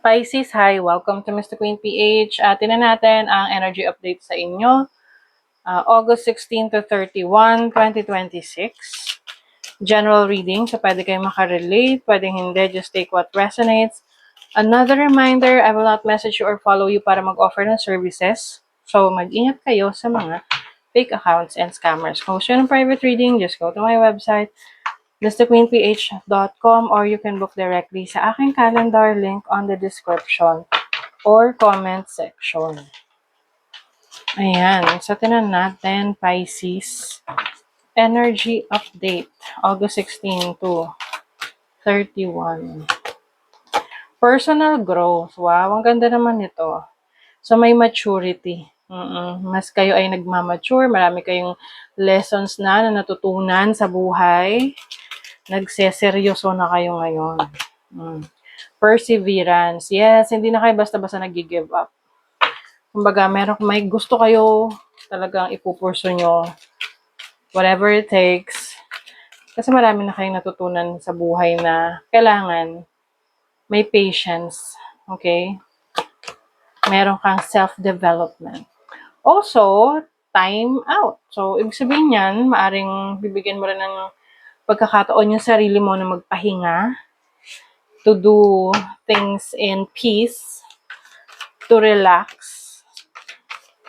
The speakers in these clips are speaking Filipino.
Pisces, hi! Welcome to Mr. Queen PH. Tinan natin ang energy update sa inyo. August 16 to 31, 2026. General reading, so pwede kayong makarelate, pwedeng hindi, just take what resonates. Another reminder, I will not message you or follow you para mag-offer ng services. So mag-ingat kayo sa mga fake accounts and scammers. Kung gusto ng private reading, just go to my website, mrqueenph.com, or you can book directly sa aking calendar link on the description or comment section. Ayan. So, tinan natin, Pisces. Energy update. August 16 to 31. Personal growth. Wow, ang ganda naman nito. So, may maturity. Mas kayo ay nagmamature. Marami kayong lessons na natutunan sa buhay. Nagseseryoso na kayo ngayon. Perseverance. Yes, hindi na kayo basta-basta nag-give up. Kumbaga, may gusto kayo talagang ipupurso nyo. Whatever it takes. Kasi marami na kayong natutunan sa buhay na kailangan may patience. Okay? Meron kang self-development. Also, time out. So, ibig sabihin yan, maaring bibigyan mo rin ng pagkakataon yung sarili mo na magpahinga, to do things in peace, to relax.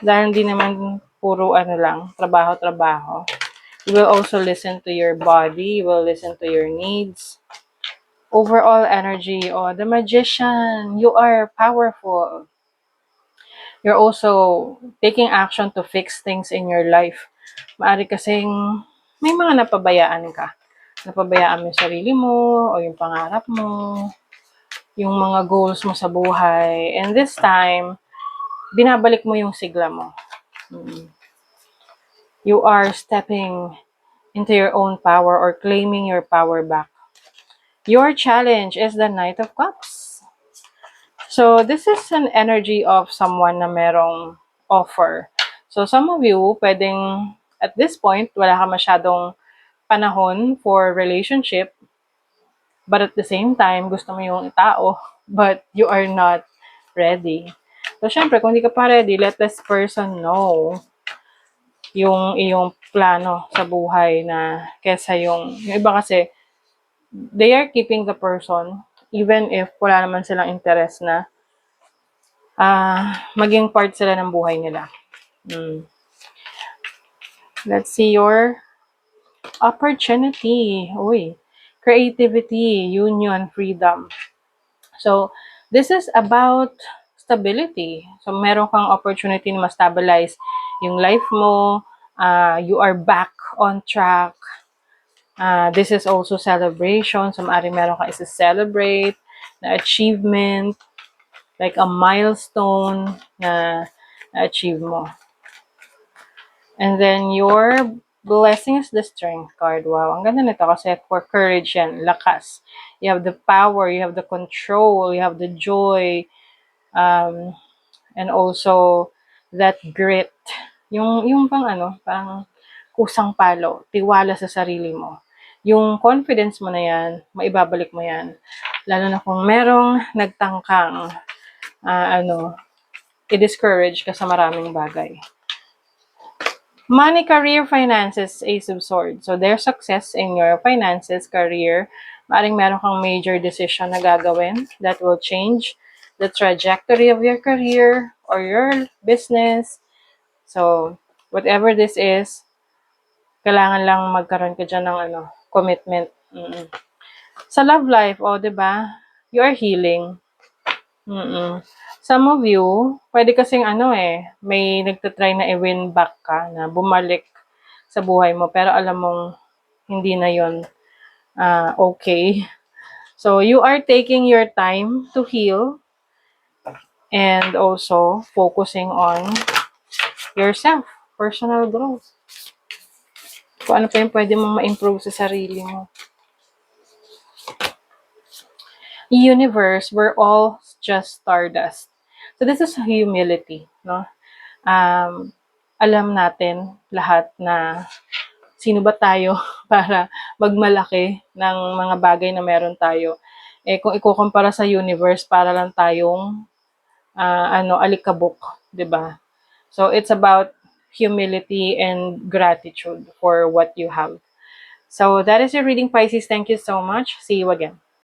Dahil hindi naman puro trabaho-trabaho. You will also listen to your body, you will listen to your needs. Overall energy, the magician, you are powerful. You're also taking action to fix things in your life. Maari kasing may mga napabayaan ka. Napabayaan mo yung sarili mo, o yung pangarap mo, yung mga goals mo sa buhay. And this time, binabalik mo yung sigla mo. You are stepping into your own power or claiming your power back. Your challenge is the Knight of Cups. So, this is an energy of someone na merong offer. So, some of you, pwedeng, at this point, wala ka masyadong panahon for relationship, but at the same time, gusto mo yung tao, but you are not ready. So, syempre, kung hindi ka pa ready, let this person know yung iyong plano sa buhay na kesa yung iba kasi, they are keeping the person even if wala naman silang interest na maging part sila ng buhay nila. Let's see your opportunity. Creativity, union, freedom. So, this is about stability. So, meron kang opportunity na ma-stabilize yung life mo. You are back on track. This is also celebration. So, maaaring meron ka isa-celebrate na achievement, like a milestone na achieve mo. And then, your blessing is the strength card. Wow, ang ganda nito kasi for courage yan, lakas. You have the power, you have the control, you have the joy, and also that grit. Yung parang kusang palo, tiwala sa sarili mo. Yung confidence mo na yan, maibabalik mo yan. Lalo na kung merong nagtangkang, i-discourage ka sa maraming bagay. Money, career, finances, Ace of Swords. So, there's success in your finances, career. Maaring meron kang major decision na gagawin that will change the trajectory of your career or your business. So, whatever this is, kailangan lang magkaroon ka dyan ng commitment. Sa love life, diba? You are healing. Some of you, pwede kasing may nagtatry na i-win back ka, na bumalik sa buhay mo, pero alam mong hindi na yon okay. So, you are taking your time to heal and also focusing on yourself, personal growth. Kung ano pa yung pwede mong ma-improve sa sarili mo. Universe, we're all just stardust. So, this is humility, no? Alam natin lahat na sino ba tayo para magmalaki ng mga bagay na meron tayo. Eh, kung ikukumpara sa universe, para lang tayong, alikabok, 'di ba? So, it's about humility and gratitude for what you have. So, that is your reading, Pisces. Thank you so much. See you again.